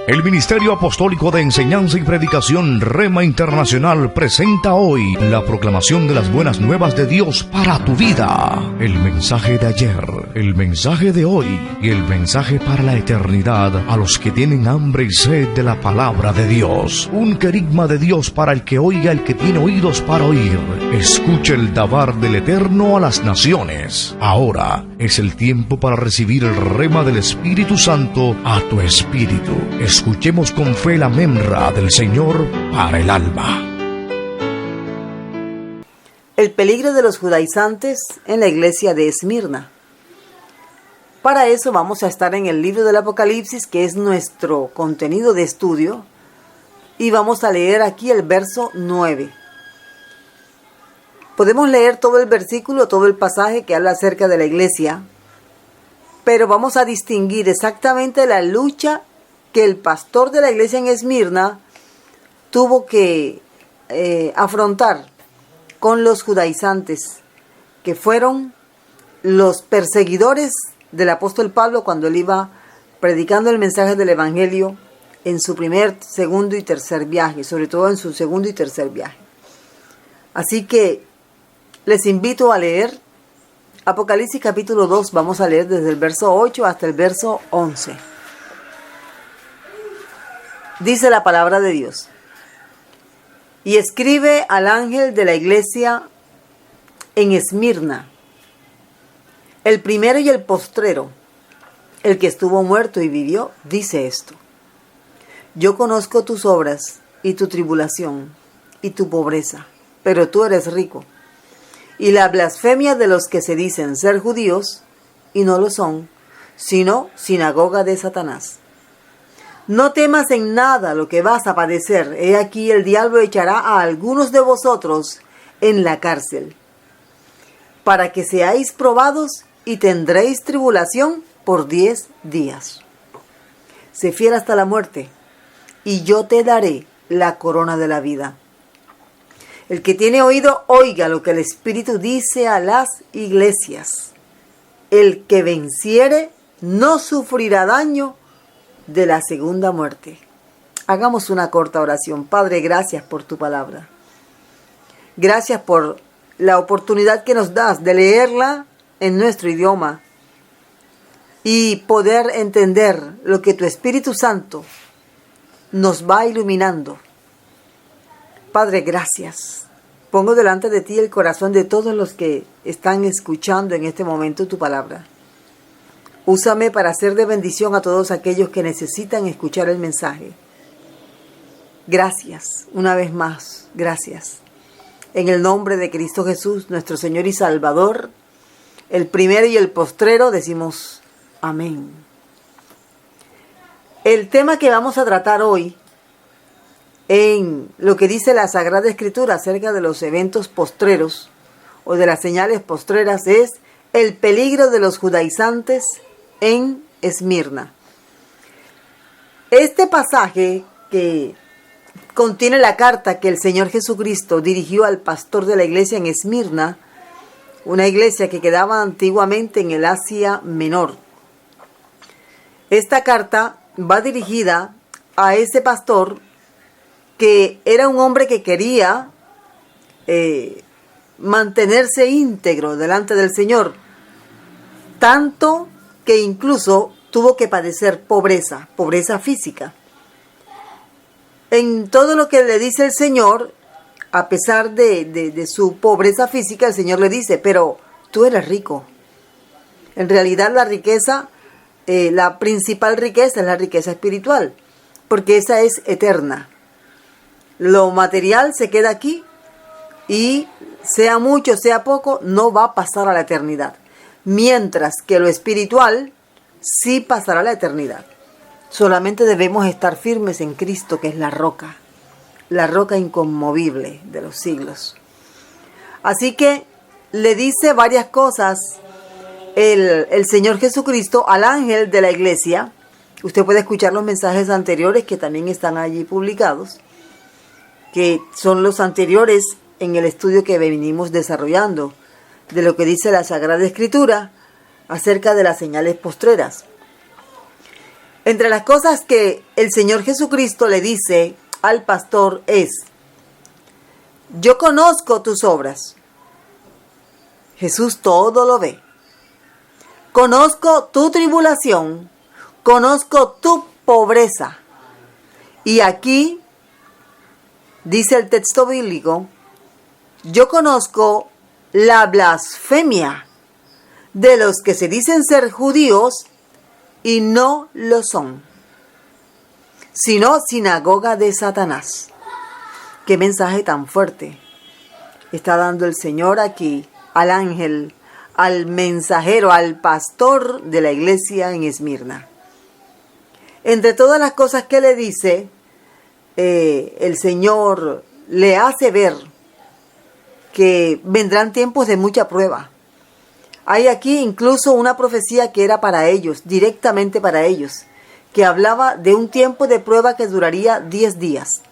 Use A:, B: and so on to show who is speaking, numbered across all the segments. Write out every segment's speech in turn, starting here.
A: El Ministerio Apostólico de Enseñanza y Predicación Rema Internacional presenta hoy la proclamación de las buenas nuevas de Dios para tu vida. El mensaje de ayer, el mensaje de hoy y el mensaje para la eternidad a los que tienen hambre y sed de la palabra de Dios. Un querigma de Dios para el que oiga, el que tiene oídos para oír. Escuche el dabar del Eterno a las naciones. Ahora es el tiempo para recibir el rema del Espíritu Santo a tu espíritu. Escuchemos con fe la memra del Señor para el alma.
B: El peligro de los judaizantes en la iglesia de Esmirna. Para eso vamos a estar en el libro del Apocalipsis, que es nuestro contenido de estudio, y vamos a leer aquí el verso 9. Podemos leer todo el versículo, todo el pasaje que habla acerca de la iglesia, pero vamos a distinguir exactamente la lucha que el pastor de la iglesia en Esmirna tuvo que afrontar con los judaizantes, que fueron los perseguidores del apóstol Pablo cuando él iba predicando el mensaje del evangelio en su primer, segundo y tercer viaje, sobre todo en su segundo y tercer viaje. Así que les invito a leer Apocalipsis capítulo 2, vamos a leer desde el verso 8 hasta el verso 11. Dice la palabra de Dios: y escribe al ángel de la iglesia en Esmirna, el primero y el postrero, el que estuvo muerto y vivió, dice esto: yo conozco tus obras y tu tribulación y tu pobreza, pero tú eres rico, y la blasfemia de los que se dicen ser judíos y no lo son, sino sinagoga de Satanás. No temas en nada lo que vas a padecer. He aquí el diablo echará a algunos de vosotros en la cárcel, para que seáis probados y tendréis tribulación por 10 días. Sé fiel hasta la muerte, y yo te daré la corona de la vida. El que tiene oído, oiga lo que el Espíritu dice a las iglesias. El que venciere no sufrirá daño de la segunda muerte. Hagamos una corta oración. Padre, gracias por tu palabra. Gracias por la oportunidad que nos das de leerla en nuestro idioma y poder entender lo que tu Espíritu Santo nos va iluminando. Padre, gracias. Pongo delante de ti el corazón de todos los que están escuchando en este momento tu palabra. Úsame para ser de bendición a todos aquellos que necesitan escuchar el mensaje. Gracias, una vez más, gracias. En el nombre de Cristo Jesús, nuestro Señor y Salvador, el primero y el postrero, decimos amén. El tema que vamos a tratar hoy, en lo que dice la Sagrada Escritura acerca de los eventos postreros o de las señales postreras, es el peligro de los judaizantes en Esmirna. Este pasaje que contiene la carta que el Señor Jesucristo dirigió al pastor de la iglesia en Esmirna, una iglesia que quedaba antiguamente en el Asia Menor. Esta carta va dirigida a ese pastor que era un hombre que quería mantenerse íntegro delante del Señor, tanto que incluso tuvo que padecer pobreza física. En todo lo que le dice el Señor, a pesar de su pobreza física, el Señor le dice, pero tú eres rico. En realidad la riqueza, la principal riqueza es la riqueza espiritual, porque esa es eterna. Lo material se queda aquí y sea mucho, sea poco, no va a pasar a la eternidad. Mientras que lo espiritual sí pasará a la eternidad. Solamente debemos estar firmes en Cristo, que es la roca inconmovible de los siglos. Así que le dice varias cosas el Señor Jesucristo al ángel de la iglesia. Usted puede escuchar los mensajes anteriores que también están allí publicados, que son los anteriores en el estudio que venimos desarrollando de lo que dice la Sagrada Escritura acerca de las señales postreras. Entre las cosas que el Señor Jesucristo le dice al pastor es: yo conozco tus obras. Jesús todo lo ve. Conozco tu tribulación, conozco tu pobreza. Y aquí dice el texto bíblico: yo conozco la blasfemia de los que se dicen ser judíos y no lo son, sino sinagoga de Satanás. Qué mensaje tan fuerte está dando el Señor aquí al ángel, al mensajero, al pastor de la iglesia en Esmirna. Entre todas las cosas que le dice, el Señor le hace ver que vendrán tiempos de mucha prueba. Hay aquí incluso una profecía que era para ellos, directamente para ellos, que hablaba de un tiempo de prueba que duraría 10 días.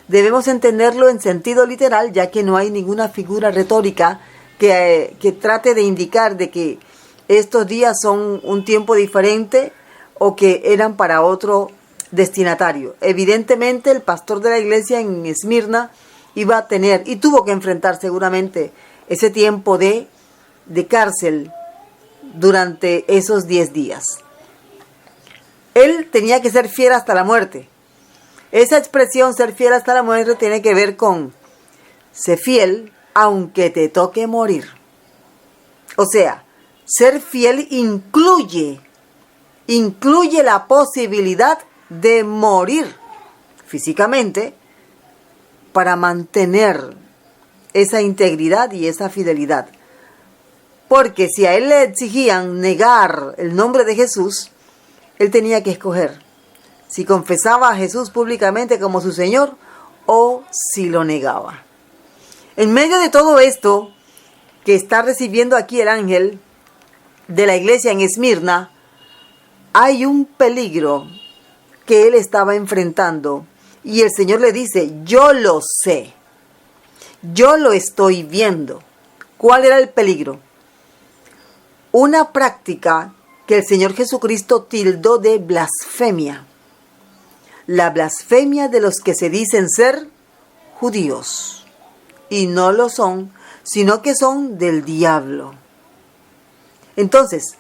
B: Debemos entenderlo en sentido literal, ya que no hay ninguna figura retórica que trate de indicar de que estos días son un tiempo diferente o que eran para otro destinatario. Evidentemente el pastor de la iglesia en Esmirna iba a tener y tuvo que enfrentar seguramente ese tiempo de cárcel durante esos 10 días. Él tenía que ser fiel hasta la muerte. Esa expresión, ser fiel hasta la muerte, tiene que ver con ser fiel aunque te toque morir. O sea, ser fiel incluye la posibilidad de morir físicamente para mantener esa integridad y esa fidelidad. Porque si a él le exigían negar el nombre de Jesús, él tenía que escoger si confesaba a Jesús públicamente como su Señor o si lo negaba. En medio de todo esto que está recibiendo aquí el ángel de la iglesia en Esmirna, hay un peligro que él estaba enfrentando y el Señor le dice: yo lo sé, yo lo estoy viendo. ¿Cuál era el peligro? Una práctica que el Señor Jesucristo tildó de blasfemia. La blasfemia de los que se dicen ser judíos y no lo son, sino que son del diablo. Entonces,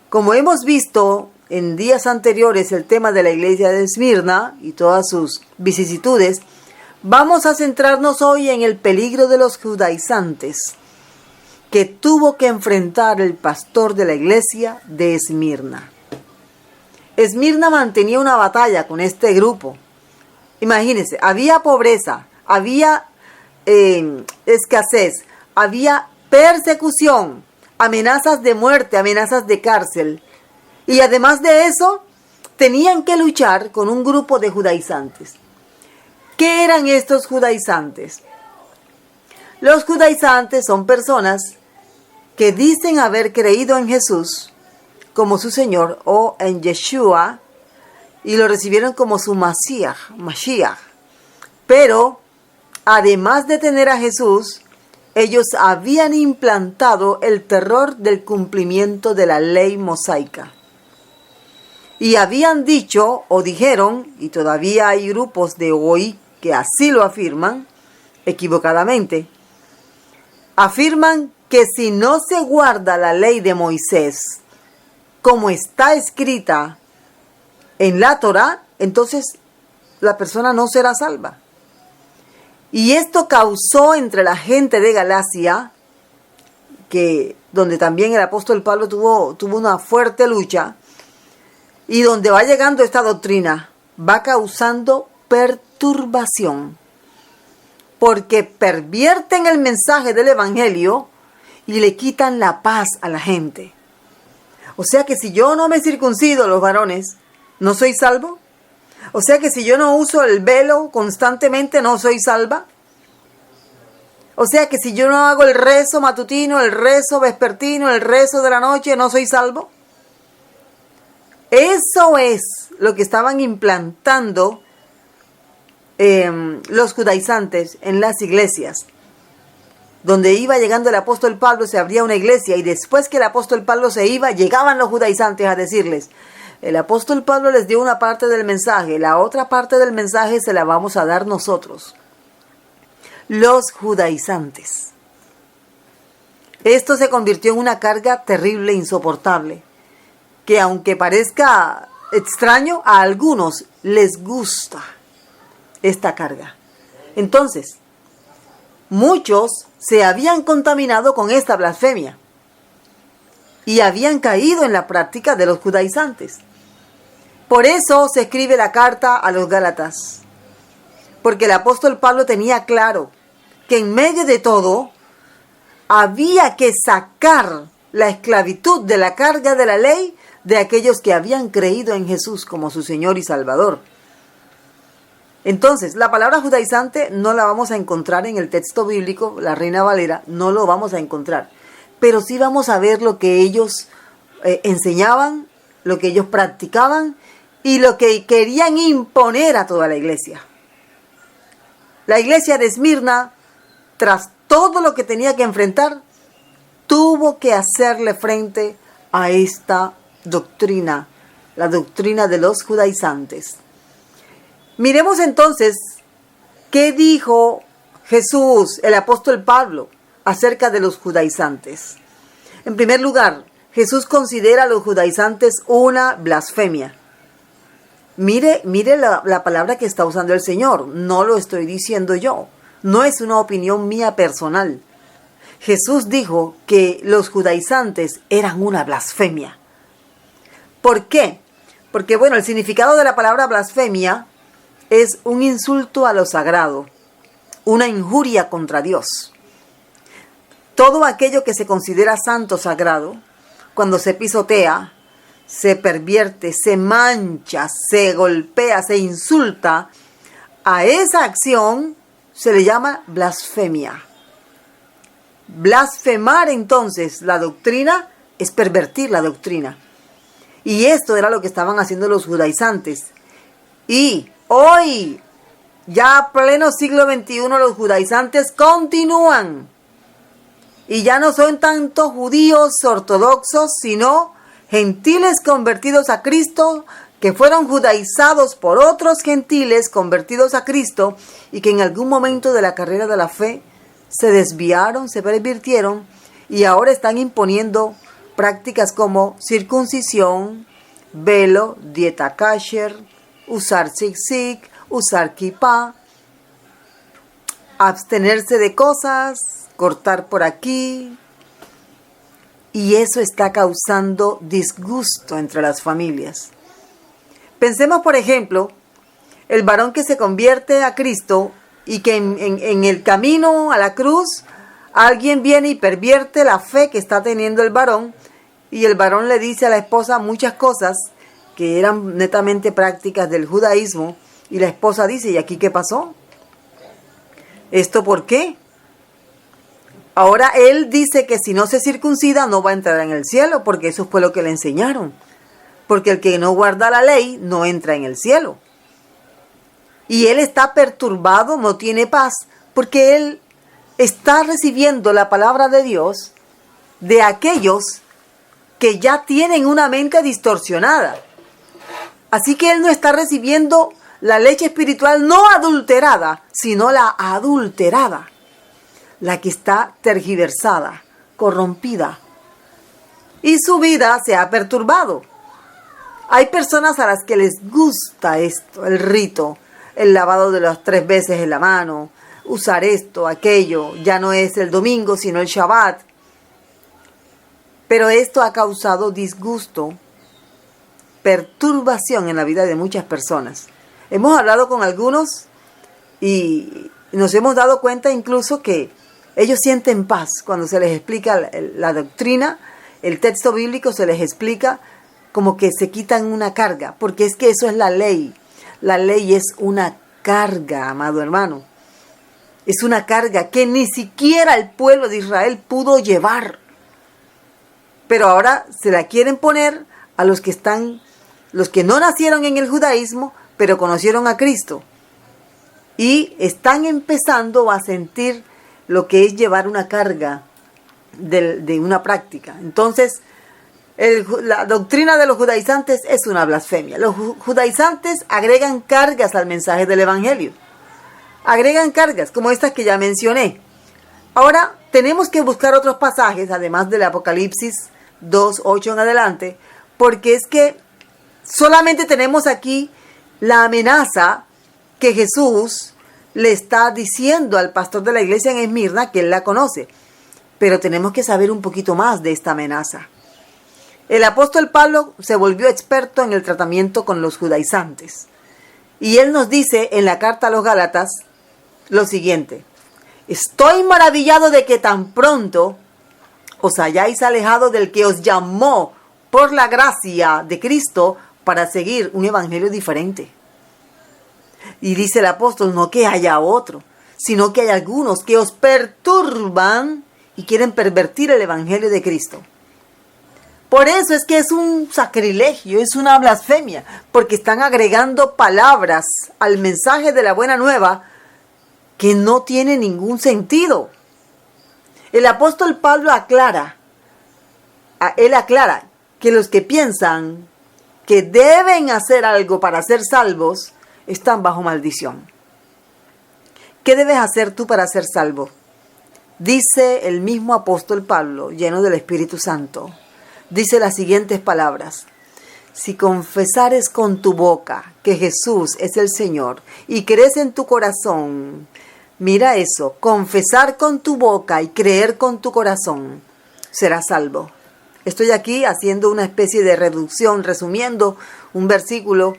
B: como hemos visto en días anteriores el tema de la iglesia de Esmirna y todas sus vicisitudes, vamos a centrarnos hoy en el peligro de los judaizantes que tuvo que enfrentar el pastor de la iglesia de Esmirna. Esmirna mantenía una batalla con este grupo. Imagínense, había pobreza, había escasez, había persecución, amenazas de muerte, amenazas de cárcel. Y además de eso, tenían que luchar con un grupo de judaizantes. ¿Qué eran estos judaizantes? Los judaizantes son personas que dicen haber creído en Jesús como su Señor o en Yeshua y lo recibieron como su Mashiach. Pero además de tener a Jesús, ellos habían implantado el terror del cumplimiento de la ley mosaica. Y habían dicho o dijeron, y todavía hay grupos de hoy que así lo afirman, equivocadamente, afirman que si no se guarda la ley de Moisés como está escrita en la Torá, entonces la persona no será salva. Y esto causó entre la gente de Galacia, donde también el apóstol Pablo tuvo una fuerte lucha, y donde va llegando esta doctrina, va causando perturbación, porque pervierten el mensaje del evangelio y le quitan la paz a la gente. O sea que si yo no me circuncido, los varones, ¿no soy salvo? O sea que si yo no uso el velo constantemente, ¿no soy salva? O sea que si yo no hago el rezo matutino, el rezo vespertino, el rezo de la noche, ¿no soy salvo? Eso es lo que estaban implantando los judaizantes en las iglesias. Donde iba llegando el apóstol Pablo, se abría una iglesia, y después que el apóstol Pablo se iba, llegaban los judaizantes a decirles: El apóstol Pablo les dio una parte del mensaje, la otra parte del mensaje se la vamos a dar nosotros. Los judaizantes. Esto se convirtió en una carga terrible, insoportable, que aunque parezca extraño, a algunos les gusta esta carga. Entonces, muchos se habían contaminado con esta blasfemia y habían caído en la práctica de los judaizantes. Por eso se escribe la carta a los Gálatas, porque el apóstol Pablo tenía claro que en medio de todo había que sacar la esclavitud de la carga de la ley de aquellos que habían creído en Jesús como su Señor y Salvador. Entonces, la palabra judaizante no la vamos a encontrar en el texto bíblico, la Reina Valera, no lo vamos a encontrar. Pero sí vamos a ver lo que ellos enseñaban, lo que ellos practicaban y lo que querían imponer a toda la iglesia. La iglesia de Esmirna, tras todo lo que tenía que enfrentar, tuvo que hacerle frente a esta doctrina, la doctrina de los judaizantes. Miremos entonces qué dijo Jesús, el apóstol Pablo, acerca de los judaizantes. En primer lugar, Jesús considera a los judaizantes una blasfemia. Mire la palabra que está usando el Señor, no lo estoy diciendo yo, no es una opinión mía personal. Jesús dijo que los judaizantes eran una blasfemia. ¿Por qué? Porque, bueno, el significado de la palabra blasfemia es un insulto a lo sagrado, una injuria contra Dios. Todo aquello que se considera santo, sagrado, cuando se pisotea, se pervierte, se mancha, se golpea, se insulta, a esa acción se le llama blasfemia. Blasfemar entonces la doctrina es pervertir la doctrina. Y esto era lo que estaban haciendo los judaizantes. Y hoy, ya pleno siglo XXI, los judaizantes continúan. Y ya no son tanto judíos ortodoxos, sino gentiles convertidos a Cristo, que fueron judaizados por otros gentiles convertidos a Cristo y que en algún momento de la carrera de la fe se desviaron, se pervirtieron y ahora están imponiendo prácticas como circuncisión, velo, dieta kasher, usar tzitzit, usar kippah, abstenerse de cosas, cortar por aquí. Y eso está causando disgusto entre las familias. Pensemos, por ejemplo, el varón que se convierte a Cristo y que en el camino a la cruz alguien viene y pervierte la fe que está teniendo el varón y el varón le dice a la esposa muchas cosas que eran netamente prácticas del judaísmo y la esposa dice, ¿y aquí qué pasó? ¿Esto por qué? Ahora él dice que si no se circuncida no va a entrar en el cielo porque eso fue lo que le enseñaron. Porque el que no guarda la ley no entra en el cielo. Y él está perturbado, no tiene paz, porque él está recibiendo la palabra de Dios de aquellos que ya tienen una mente distorsionada. Así que él no está recibiendo la leche espiritual no adulterada, sino la adulterada, la que está tergiversada, corrompida. Y su vida se ha perturbado. Hay personas a las que les gusta esto, el rito, el lavado de las 3 veces en la mano, usar esto, aquello, ya no es el domingo sino el Shabbat. Pero esto ha causado disgusto, perturbación en la vida de muchas personas. Hemos hablado con algunos y nos hemos dado cuenta incluso que ellos sienten paz cuando se les explica la doctrina, el texto bíblico se les explica como que se quitan una carga, porque es que eso es la ley. La ley es una carga, amado hermano. Es una carga que ni siquiera el pueblo de Israel pudo llevar. Pero ahora se la quieren poner a los que no nacieron en el judaísmo, pero conocieron a Cristo. Y están empezando a sentir lo que es llevar una carga de una práctica. Entonces, La doctrina de los judaizantes es una blasfemia. Los judaizantes agregan cargas al mensaje del Evangelio. Agregan cargas como estas que ya mencioné. Ahora tenemos que buscar otros pasajes, además del Apocalipsis 2:8 en adelante, porque es que solamente tenemos aquí la amenaza que Jesús le está diciendo al pastor de la iglesia en Esmirna, que él la conoce. Pero tenemos que saber un poquito más de esta amenaza. El apóstol Pablo se volvió experto en el tratamiento con los judaizantes. Y él nos dice en la carta a los Gálatas lo siguiente: estoy maravillado de que tan pronto os hayáis alejado del que os llamó por la gracia de Cristo para seguir un evangelio diferente. Y dice el apóstol, no que haya otro, sino que hay algunos que os perturban y quieren pervertir el evangelio de Cristo. Por eso es que es un sacrilegio, es una blasfemia, porque están agregando palabras al mensaje de la buena nueva que no tiene ningún sentido. El apóstol Pablo aclara que los que piensan que deben hacer algo para ser salvos están bajo maldición. ¿Qué debes hacer tú para ser salvo? Dice el mismo apóstol Pablo, lleno del Espíritu Santo. Dice las siguientes palabras: si confesares con tu boca que Jesús es el Señor y crees en tu corazón, mira eso, confesar con tu boca y creer con tu corazón, serás salvo. Estoy aquí haciendo una especie de reducción, resumiendo un versículo,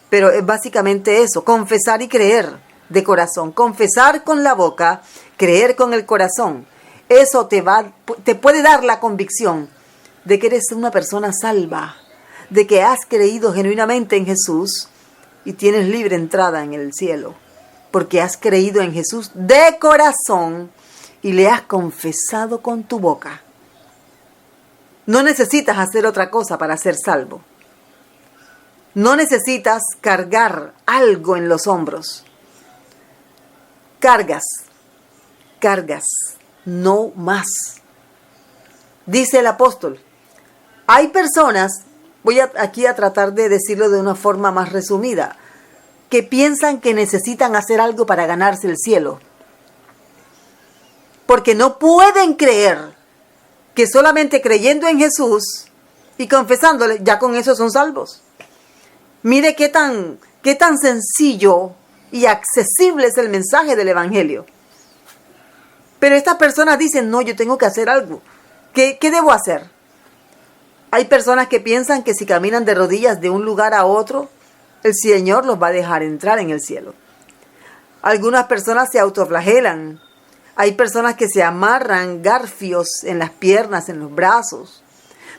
B: pero es básicamente eso, confesar y creer de corazón. Confesar con la boca, creer con el corazón. Eso te puede dar la convicción de que eres una persona salva, de que has creído genuinamente en Jesús y tienes libre entrada en el cielo, porque has creído en Jesús de corazón y le has confesado con tu boca. No necesitas hacer otra cosa para ser salvo. No necesitas cargar algo en los hombros. Cargas, no más. Dice el apóstol, hay personas, voy aquí a tratar de decirlo de una forma más resumida, que piensan que necesitan hacer algo para ganarse el cielo. Porque no pueden creer que solamente creyendo en Jesús y confesándole, ya con eso son salvos. Mire qué tan sencillo y accesible es el mensaje del Evangelio. Pero estas personas dicen, no, yo tengo que hacer algo. ¿Qué debo hacer? Hay personas que piensan que si caminan de rodillas de un lugar a otro, el Señor los va a dejar entrar en el cielo. Algunas personas se autoflagelan. Hay personas que se amarran garfios en las piernas, en los brazos.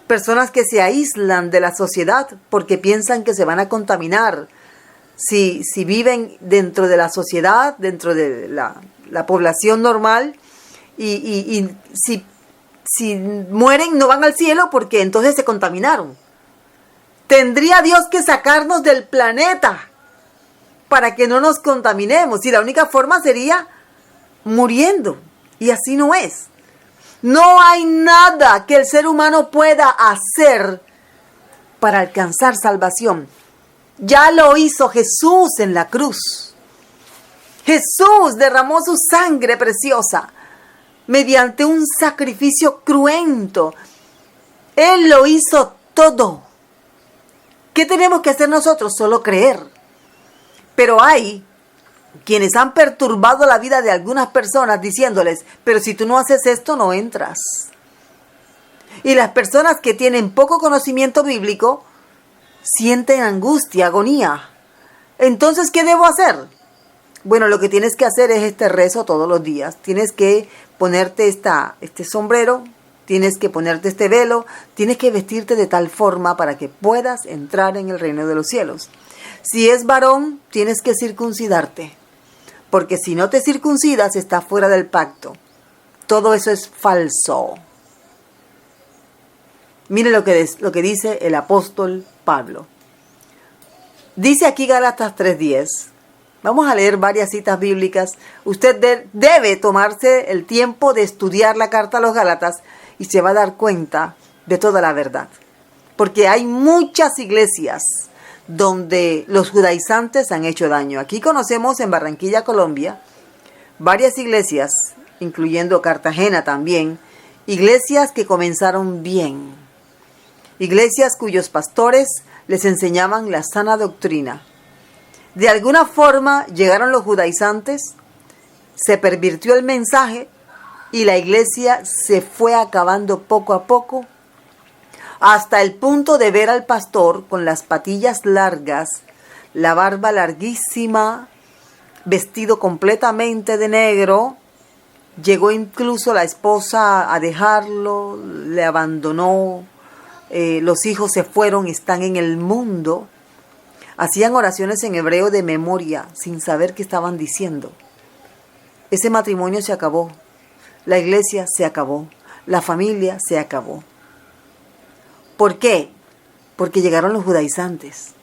B: Personas que se aíslan de la sociedad porque piensan que se van a contaminar. Si viven dentro de la sociedad, dentro de la población normal, y si mueren no van al cielo porque entonces se contaminaron. Tendría Dios que sacarnos del planeta para que no nos contaminemos. Y la única forma sería muriendo. Y así no es. No hay nada que el ser humano pueda hacer para alcanzar salvación. Ya lo hizo Jesús en la cruz. Jesús derramó su sangre preciosa mediante un sacrificio cruento. Él lo hizo todo. ¿Qué tenemos que hacer nosotros? Solo creer. Pero hay quienes han perturbado la vida de algunas personas diciéndoles, pero si tú no haces esto, no entras. Y las personas que tienen poco conocimiento bíblico sienten angustia, agonía. Entonces, ¿qué debo hacer? Bueno, lo que tienes que hacer es este rezo todos los días. Tienes que ponerte este sombrero, tienes que ponerte este velo, tienes que vestirte de tal forma para que puedas entrar en el reino de los cielos. Si es varón, tienes que circuncidarte, porque si no te circuncidas, estás fuera del pacto. Todo eso es falso. Mire lo que dice el apóstol Pablo. Dice aquí Gálatas 3:10. Vamos a leer varias citas bíblicas. Usted debe tomarse el tiempo de estudiar la carta a los Gálatas y se va a dar cuenta de toda la verdad. porque hay muchas iglesias donde los judaizantes han hecho daño. Aquí conocemos en Barranquilla, Colombia, varias iglesias, incluyendo Cartagena también, iglesias que comenzaron bien, iglesias cuyos pastores les enseñaban la sana doctrina. De alguna forma llegaron los judaizantes, se pervirtió el mensaje y la iglesia se fue acabando poco a poco, hasta el punto de ver al pastor con las patillas largas, la barba larguísima, vestido completamente de negro. Llegó incluso la esposa a dejarlo, le abandonó, los hijos se fueron, están en el mundo. Hacían oraciones en hebreo de memoria, sin saber qué estaban diciendo. Ese matrimonio se acabó, la iglesia se acabó, la familia se acabó. ¿Por qué? Porque llegaron los judaizantes.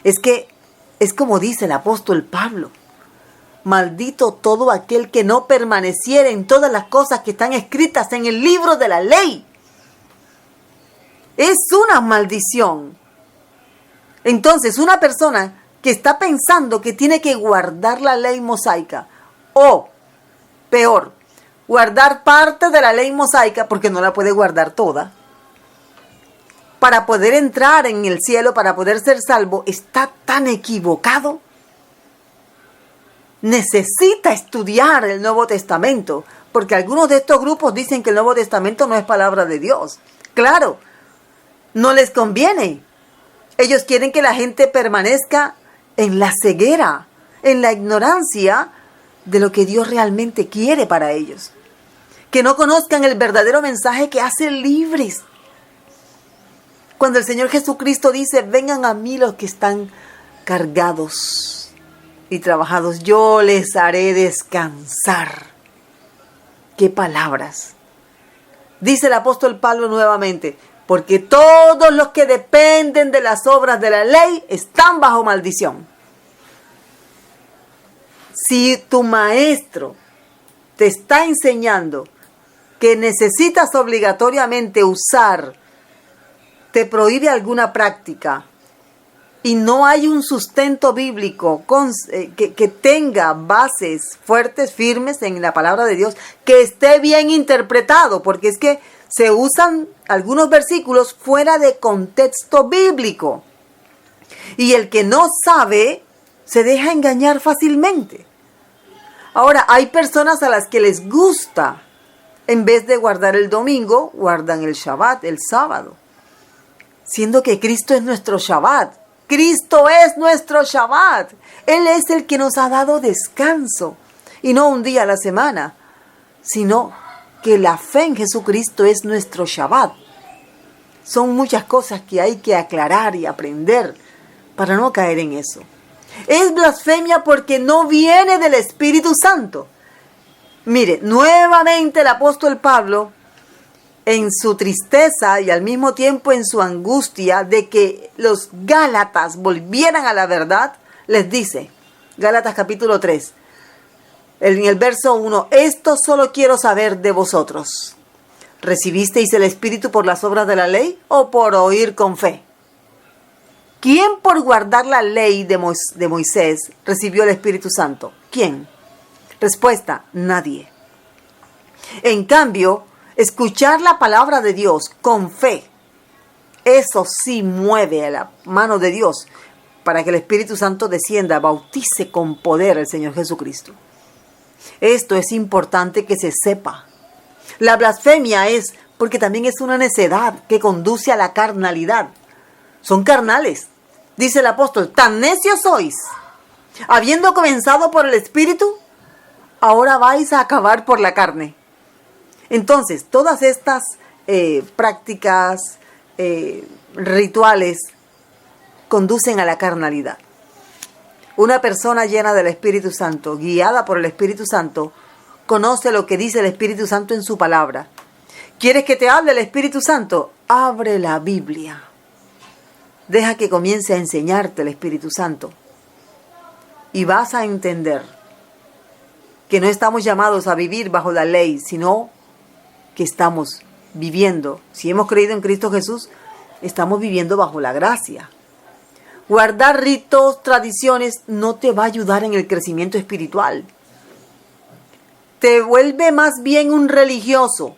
B: Es como dice el apóstol Pablo: maldito todo aquel que no permaneciera en todas las cosas que están escritas en el libro de la ley. Es una maldición. Entonces, una persona que está pensando que tiene que guardar la ley mosaica, o peor, guardar parte de la ley mosaica, porque no la puede guardar toda, para poder entrar en el cielo, para poder ser salvo, está tan equivocado. Necesita estudiar el Nuevo Testamento, porque algunos de estos grupos dicen que el Nuevo Testamento no es palabra de Dios. Claro, no les conviene. Ellos quieren que la gente permanezca en la ceguera, en la ignorancia de lo que Dios realmente quiere para ellos. Que no conozcan el verdadero mensaje que hace libres. Cuando el Señor Jesucristo dice: vengan a mí los que están cargados y trabajados, yo les haré descansar. ¡Qué palabras! Dice el apóstol Pablo nuevamente: porque todos los que dependen de las obras de la ley están bajo maldición. Si tu maestro te está enseñando que necesitas obligatoriamente te prohíbe alguna práctica y no hay un sustento bíblico que tenga bases fuertes, firmes en la palabra de Dios, que esté bien interpretado, porque es que se usan algunos versículos fuera de contexto bíblico. Y el que no sabe se deja engañar fácilmente. Ahora, hay personas a las que les gusta, en vez de guardar el domingo, guardan el Shabbat, el sábado. Siendo que Cristo es nuestro Shabbat. Cristo es nuestro Shabbat. Él es el que nos ha dado descanso. Y no un día a la semana, sino que la fe en Jesucristo es nuestro Shabbat. Son muchas cosas que hay que aclarar y aprender para no caer en eso. Es blasfemia porque no viene del Espíritu Santo. Mire, nuevamente el apóstol Pablo, en su tristeza y al mismo tiempo en su angustia de que los Gálatas volvieran a la verdad, les dice, Gálatas capítulo 3, en el verso 1, esto solo quiero saber de vosotros. ¿Recibisteis el Espíritu por las obras de la ley o por oír con fe? ¿Quién por guardar la ley de Moisés recibió el Espíritu Santo? ¿Quién? Respuesta, nadie. En cambio, escuchar la palabra de Dios con fe, eso sí mueve a la mano de Dios para que el Espíritu Santo descienda, bautice con poder al Señor Jesucristo. Esto es importante que se sepa. La blasfemia es porque también es una necedad que conduce a la carnalidad. Son carnales. Dice el apóstol, tan necios sois, habiendo comenzado por el Espíritu, ahora vais a acabar por la carne. Entonces, todas estas prácticas, rituales, conducen a la carnalidad. Una persona llena del Espíritu Santo, guiada por el Espíritu Santo, conoce lo que dice el Espíritu Santo en su palabra. ¿Quieres que te hable el Espíritu Santo? Abre la Biblia. Deja que comience a enseñarte el Espíritu Santo. Y vas a entender que no estamos llamados a vivir bajo la ley, sino que estamos viviendo, si hemos creído en Cristo Jesús, Estamos viviendo bajo la gracia. Guardar ritos, tradiciones, no te va a ayudar en el crecimiento espiritual. Te vuelve más bien un religioso.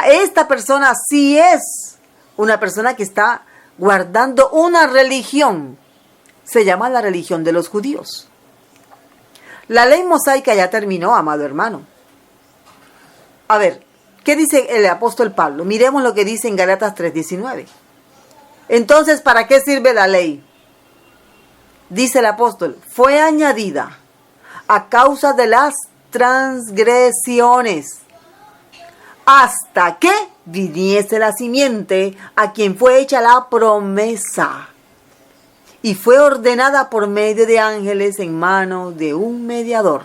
B: Esta persona sí es una persona que está guardando una religión. Se llama la religión de los judíos. La ley mosaica ya terminó, amado hermano. A ver, ¿qué dice el apóstol Pablo? Miremos lo que dice en Gálatas 3:19. Entonces, ¿para qué sirve la ley? Dice el apóstol, fue añadida a causa de las transgresiones, hasta que viniese la simiente a quien fue hecha la promesa, y fue ordenada por medio de ángeles en manos de un mediador.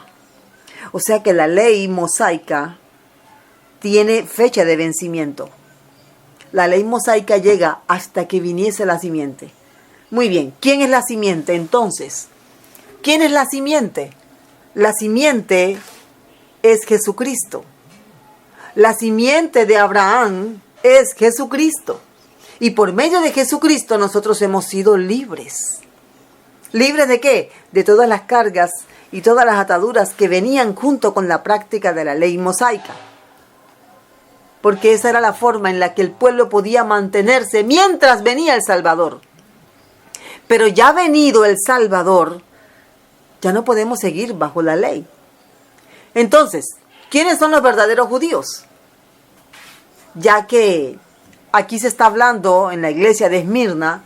B: O sea que la ley mosaica tiene fecha de vencimiento. La ley mosaica llega hasta que viniese la simiente. Muy bien, ¿quién es la simiente entonces? ¿Quién es la simiente? La simiente es Jesucristo. La simiente de Abraham es Jesucristo. Y por medio de Jesucristo nosotros hemos sido libres. ¿Libres de qué? De todas las cargas y todas las ataduras que venían junto con la práctica de la ley mosaica. Porque esa era la forma en la que el pueblo podía mantenerse mientras venía el Salvador. Pero ya venido el Salvador, ya no podemos seguir bajo la ley. Entonces, ¿quiénes son los verdaderos judíos? Ya que aquí se está hablando en la iglesia de Esmirna,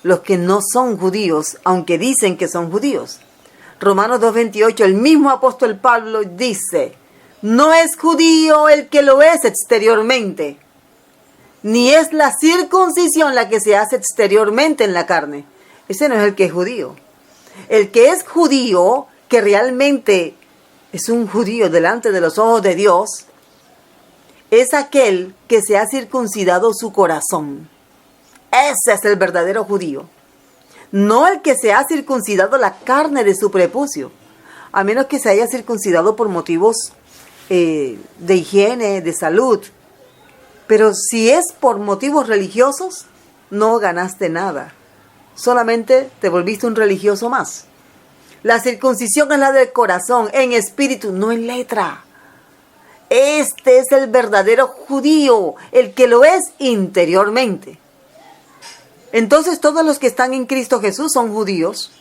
B: los que no son judíos, aunque dicen que son judíos. Romanos 2:28, el mismo apóstol Pablo dice, no es judío el que lo es exteriormente, ni es la circuncisión la que se hace exteriormente en la carne. Ese no es el que es judío. El que es judío, que realmente es un judío delante de los ojos de Dios, es aquel que se ha circuncidado su corazón. Ese es el verdadero judío. No el que se ha circuncidado la carne de su prepucio, a menos que se haya circuncidado por motivos de higiene, de salud. Pero si es por motivos religiosos, no ganaste nada. Solamente te volviste un religioso más. La circuncisión es la del corazón, en espíritu, no en letra. Este es el verdadero judío, el que lo es interiormente. Entonces todos los que están en Cristo Jesús son judíos,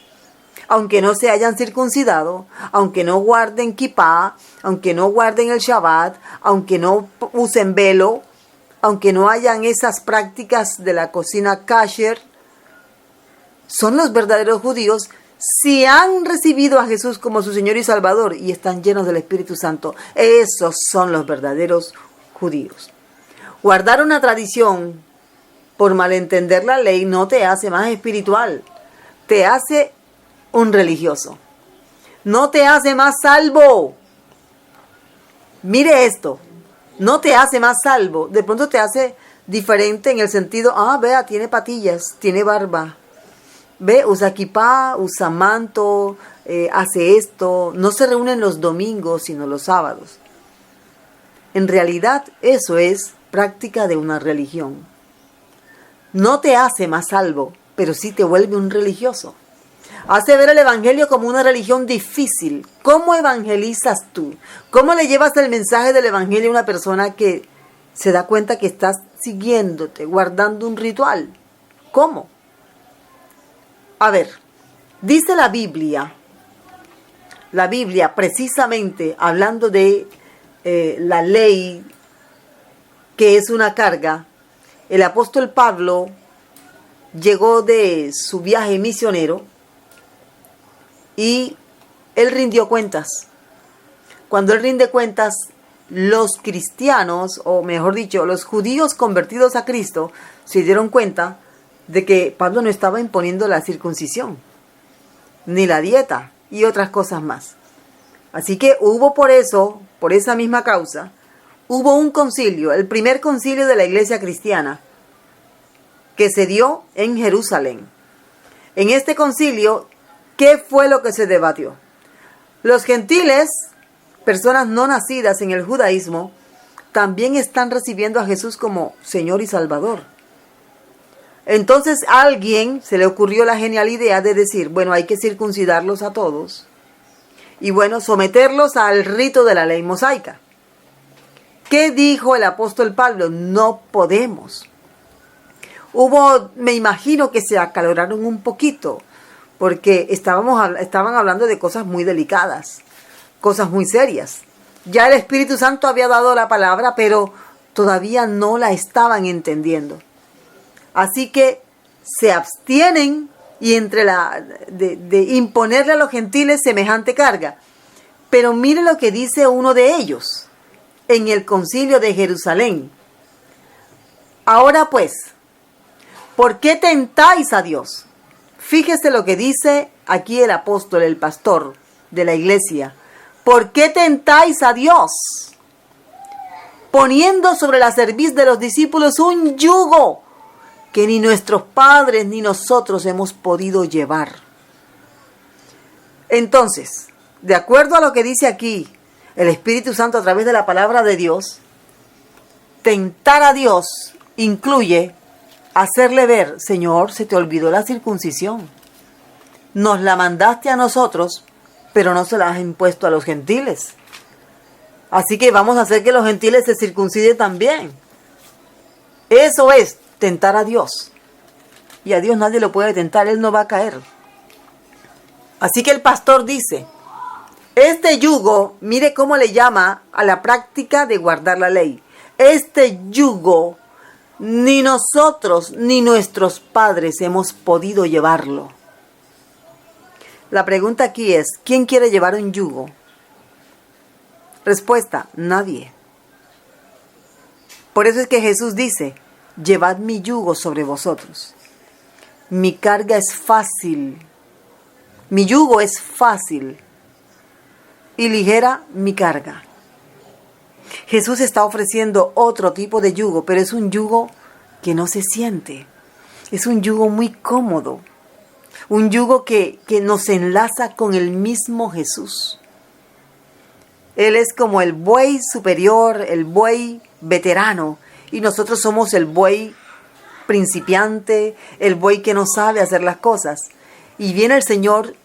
B: aunque no se hayan circuncidado, aunque no guarden kipá, aunque no guarden el Shabbat, aunque no usen velo, aunque no hayan esas prácticas de la cocina kasher, son los verdaderos judíos si han recibido a Jesús como su Señor y Salvador y están llenos del Espíritu Santo. Esos son los verdaderos judíos. Guardar una tradición por malentender la ley no te hace más espiritual, te hace un religioso. No te hace más salvo. Mire esto, no te hace más salvo. De pronto te hace diferente en el sentido, vea, tiene patillas, tiene barba. Ve, usa kipá, usa manto, hace esto. No se reúnen los domingos, sino los sábados. En realidad, eso es práctica de una religión. No te hace más salvo, pero sí te vuelve un religioso. Hace ver el evangelio como una religión difícil. ¿Cómo evangelizas tú? ¿Cómo le llevas el mensaje del evangelio a una persona que se da cuenta que estás siguiéndote, guardando un ritual? ¿Cómo? A ver, dice la Biblia precisamente hablando de la ley que es una carga. El apóstol Pablo llegó de su viaje misionero y él rindió cuentas. Cuando él rinde cuentas, los cristianos, o mejor dicho, los judíos convertidos a Cristo, se dieron cuenta de que Pablo no estaba imponiendo la circuncisión, ni la dieta y otras cosas más. Así que hubo por esa misma causa, hubo un concilio, el primer concilio de la iglesia cristiana, que se dio en Jerusalén. En este concilio, ¿qué fue lo que se debatió? Los gentiles, personas no nacidas en el judaísmo, también están recibiendo a Jesús como Señor y Salvador. Entonces a alguien se le ocurrió la genial idea de decir, bueno, hay que circuncidarlos a todos y bueno, someterlos al rito de la ley mosaica. ¿Qué dijo el apóstol Pablo? No podemos. Me imagino que se acaloraron un poquito, porque estaban hablando de cosas muy delicadas, cosas muy serias. Ya el Espíritu Santo había dado la palabra, pero todavía no la estaban entendiendo. Así que se abstienen y de imponerle a los gentiles semejante carga. Pero mire lo que dice uno de ellos en el concilio de Jerusalén. Ahora pues, ¿por qué tentáis a Dios? Fíjese lo que dice aquí el apóstol, el pastor de la iglesia. ¿Por qué tentáis a Dios? Poniendo sobre la cerviz de los discípulos un yugo que ni nuestros padres ni nosotros hemos podido llevar. Entonces, de acuerdo a lo que dice aquí el Espíritu Santo a través de la palabra de Dios, tentar a Dios incluye hacerle ver, Señor, se te olvidó la circuncisión. Nos la mandaste a nosotros, pero no se la has impuesto a los gentiles. Así que vamos a hacer que los gentiles se circunciden también. Eso es tentar a Dios. Y a Dios nadie lo puede tentar, Él no va a caer. Así que el pastor dice, este yugo, mire cómo le llama a la práctica de guardar la ley. Este yugo, ni nosotros ni nuestros padres hemos podido llevarlo. La pregunta aquí es, ¿quién quiere llevar un yugo? Respuesta, nadie. Por eso es que Jesús dice, llevad mi yugo sobre vosotros. Mi carga es fácil. Mi yugo es fácil y ligera mi carga. Jesús está ofreciendo otro tipo de yugo, pero es un yugo que no se siente. Es un yugo muy cómodo. Un yugo que nos enlaza con el mismo Jesús. Él es como el buey superior, el buey veterano, y nosotros somos el buey principiante, el buey que no sabe hacer las cosas. Y viene el Señor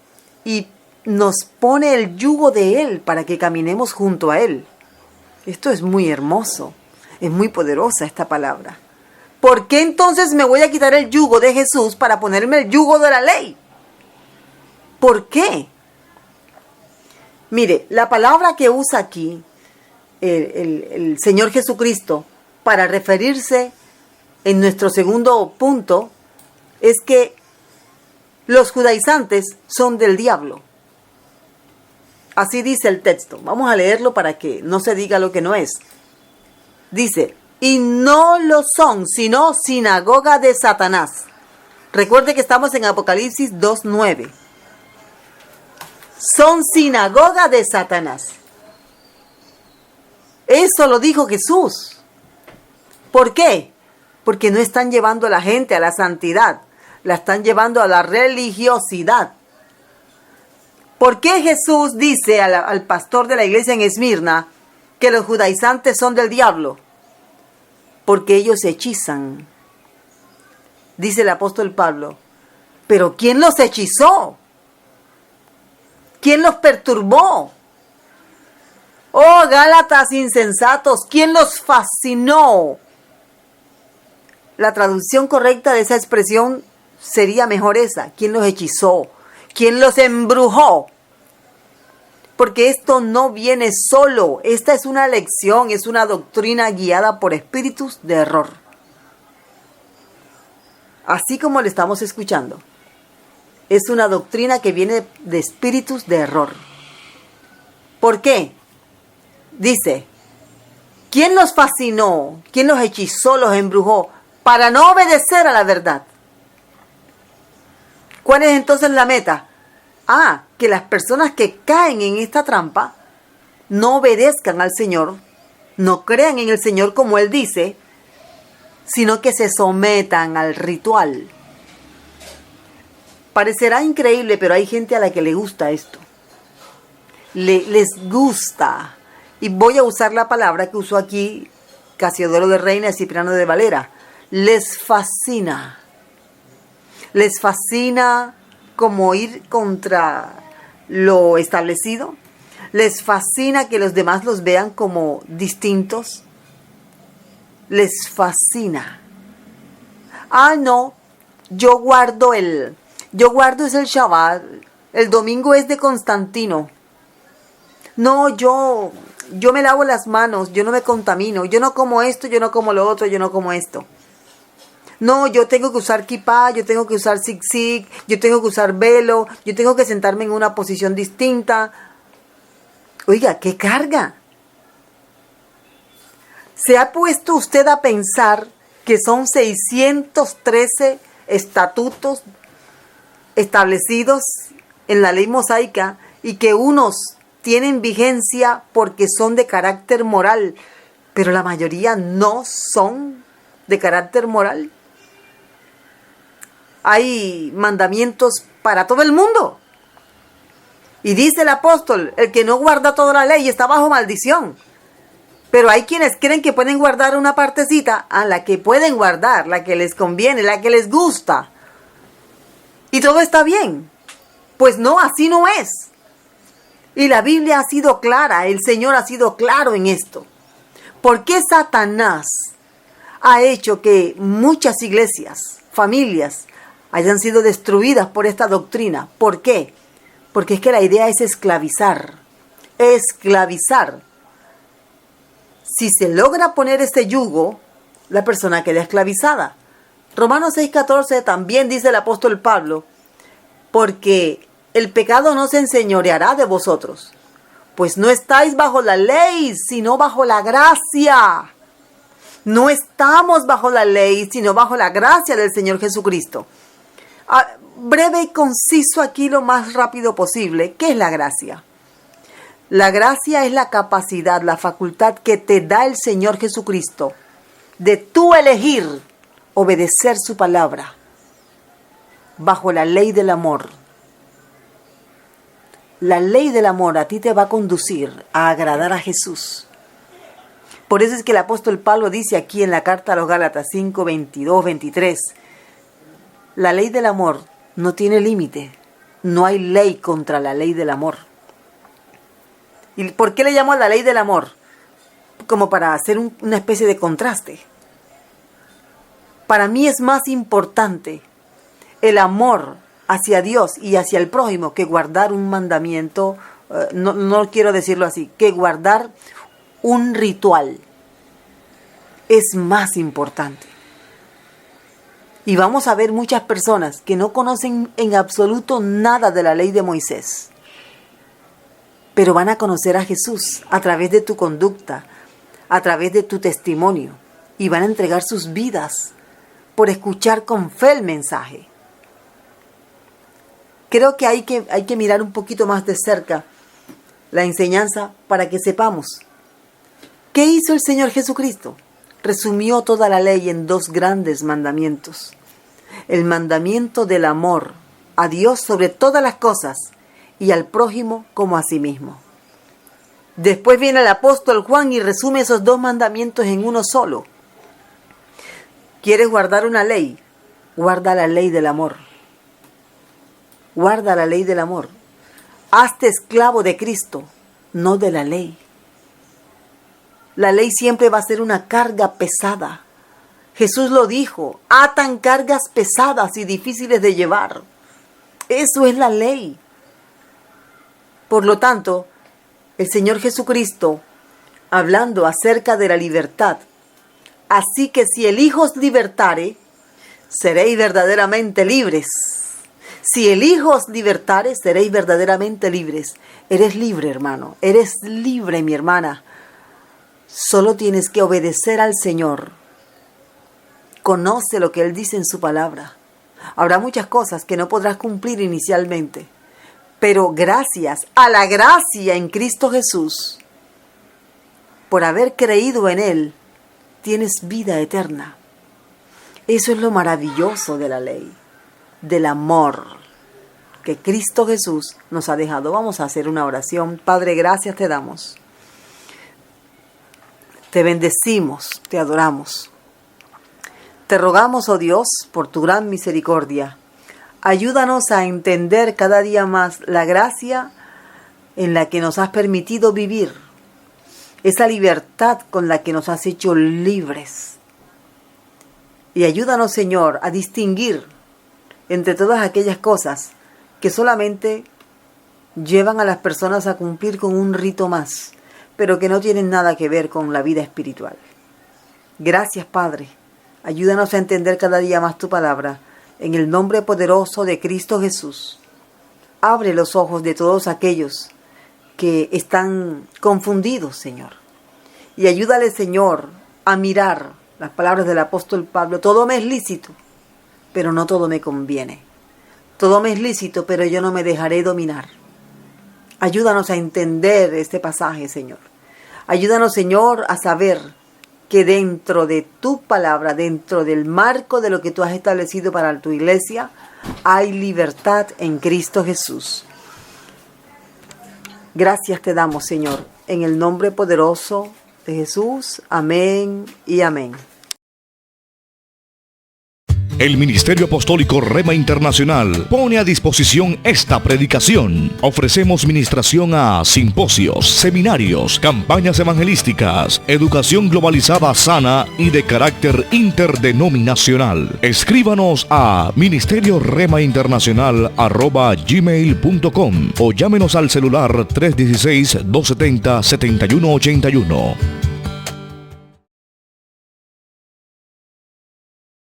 B: y nos pone el yugo de Él para que caminemos junto a Él. Esto es muy hermoso, es muy poderosa esta palabra. ¿Por qué entonces me voy a quitar el yugo de Jesús para ponerme el yugo de la ley? ¿Por qué? Mire, la palabra que usa aquí el Señor Jesucristo para referirse en nuestro segundo punto es que los judaizantes son del diablo. Así dice el texto. Vamos a leerlo para que no se diga lo que no es. Dice, y no lo son, sino sinagoga de Satanás. Recuerde que estamos en Apocalipsis 2:9. Son sinagoga de Satanás. Eso lo dijo Jesús. ¿Por qué? Porque no están llevando a la gente a la santidad, la están llevando a la religiosidad. ¿Por qué Jesús dice al pastor de la iglesia en Esmirna que los judaizantes son del diablo? Porque ellos hechizan. Dice el apóstol Pablo, ¿pero quién los hechizó? ¿Quién los perturbó? Oh, Gálatas insensatos, ¿quién los fascinó? La traducción correcta de esa expresión sería mejor esa. ¿Quién los hechizó? ¿Quién los embrujó? Porque esto no viene solo. Esta es una lección, es una doctrina guiada por espíritus de error. Así como lo estamos escuchando. Es una doctrina que viene de espíritus de error. ¿Por qué? Dice, ¿quién los fascinó? ¿Quién los hechizó, los embrujó? Para no obedecer a la verdad. ¿Cuál es entonces la meta? Que las personas que caen en esta trampa no obedezcan al Señor, no crean en el Señor como Él dice, sino que se sometan al ritual. Parecerá increíble, pero hay gente a la que le gusta esto. Les gusta. Y voy a usar la palabra que usó aquí Casiodoro de Reina y Cipriano de Valera. Les fascina. Les fascina como ir contra lo establecido. Les fascina que los demás los vean como distintos. Les fascina. Ah, no, yo guardo es el Shabbat. El domingo es de Constantino. No, yo me lavo las manos, yo no me contamino. Yo no como esto, yo no como lo otro, yo no como esto. No, yo tengo que usar kipá, yo tengo que usar zig-zig, yo tengo que usar velo, yo tengo que sentarme en una posición distinta. Oiga, ¿qué carga? ¿Se ha puesto usted a pensar que son 613 estatutos establecidos en la ley mosaica y que unos tienen vigencia porque son de carácter moral, pero la mayoría no son de carácter moral? Hay mandamientos para todo el mundo. Y dice el apóstol, el que no guarda toda la ley está bajo maldición. Pero hay quienes creen que pueden guardar una partecita, a la que pueden guardar, la que les conviene, la que les gusta. Y todo está bien. Pues no, así no es. Y la Biblia ha sido clara, el Señor ha sido claro en esto. ¿Por qué Satanás ha hecho que muchas iglesias, familias, hayan sido destruidas por esta doctrina? ¿Por qué? Porque es que la idea es esclavizar. Esclavizar. Si se logra poner ese yugo, la persona queda esclavizada. Romanos 6:14 también dice el apóstol Pablo, porque el pecado no se enseñoreará de vosotros, pues no estáis bajo la ley, sino bajo la gracia. No estamos bajo la ley, sino bajo la gracia del Señor Jesucristo. Breve y conciso aquí lo más rápido posible. ¿Qué es la gracia? La gracia es la capacidad, la facultad que te da el Señor Jesucristo de tú elegir obedecer su palabra bajo la ley del amor. La ley del amor a ti te va a conducir a agradar a Jesús. Por eso es que el apóstol Pablo dice aquí en la carta a los Gálatas 5, 22, 23, la ley del amor no tiene límite. No hay ley contra la ley del amor. ¿Y por qué le llamo a la ley del amor? Como para hacer una especie de contraste. Para mí es más importante el amor hacia Dios y hacia el prójimo que guardar un mandamiento, no quiero decirlo así, que guardar un ritual. Es más importante. Y vamos a ver muchas personas que no conocen en absoluto nada de la ley de Moisés, pero van a conocer a Jesús a través de tu conducta, a través de tu testimonio, y van a entregar sus vidas por escuchar con fe el mensaje. Creo que hay que mirar un poquito más de cerca la enseñanza para que sepamos. ¿Qué hizo el Señor Jesucristo? Resumió toda la ley en 2 grandes mandamientos. El mandamiento del amor a Dios sobre todas las cosas y al prójimo como a sí mismo. Después viene el apóstol Juan y resume esos 2 mandamientos en uno solo. ¿Quieres guardar una ley? Guarda la ley del amor. Guarda la ley del amor. Hazte esclavo de Cristo, no de la ley. La ley siempre va a ser una carga pesada. Jesús lo dijo, atan cargas pesadas y difíciles de llevar. Eso es la ley. Por lo tanto, el Señor Jesucristo, hablando acerca de la libertad, así que si el Hijo os libertare, seréis verdaderamente libres. Si el Hijo os libertare, seréis verdaderamente libres. Eres libre, hermano. Eres libre, mi hermana. Solo tienes que obedecer al Señor. Conoce lo que Él dice en su palabra. Habrá muchas cosas que no podrás cumplir inicialmente, pero gracias a la gracia en Cristo Jesús, por haber creído en Él, tienes vida eterna. Eso es lo maravilloso de la ley, del amor que Cristo Jesús nos ha dejado. Vamos a hacer una oración. Padre, gracias te damos. Te bendecimos, te adoramos. Te rogamos, oh Dios, por tu gran misericordia, Ayúdanos a entender cada día más la gracia en la que nos has permitido vivir, esa libertad con la que nos has hecho libres. Y ayúdanos, Señor, a distinguir entre todas aquellas cosas que solamente llevan a las personas a cumplir con un rito más, pero que no tienen nada que ver con la vida espiritual. Gracias, Padre. Ayúdanos a entender cada día más tu palabra, en el nombre poderoso de Cristo Jesús. Abre los ojos de todos aquellos que están confundidos, Señor. Y ayúdale, Señor, a mirar las palabras del apóstol Pablo. Todo me es lícito, pero no todo me conviene. Todo me es lícito, pero yo no me dejaré dominar. Ayúdanos a entender este pasaje, Señor. Ayúdanos, Señor, a saber que dentro de tu palabra, dentro del marco de lo que tú has establecido para tu iglesia, hay libertad en Cristo Jesús. Gracias te damos, Señor, en el nombre poderoso de Jesús. Amén y amén.
A: El Ministerio Apostólico Rema Internacional pone a disposición esta predicación. Ofrecemos ministración a simposios, seminarios, campañas evangelísticas, educación globalizada sana y de carácter interdenominacional. Escríbanos a ministerioremainternacional@gmail.com o llámenos al celular 316-270-7181.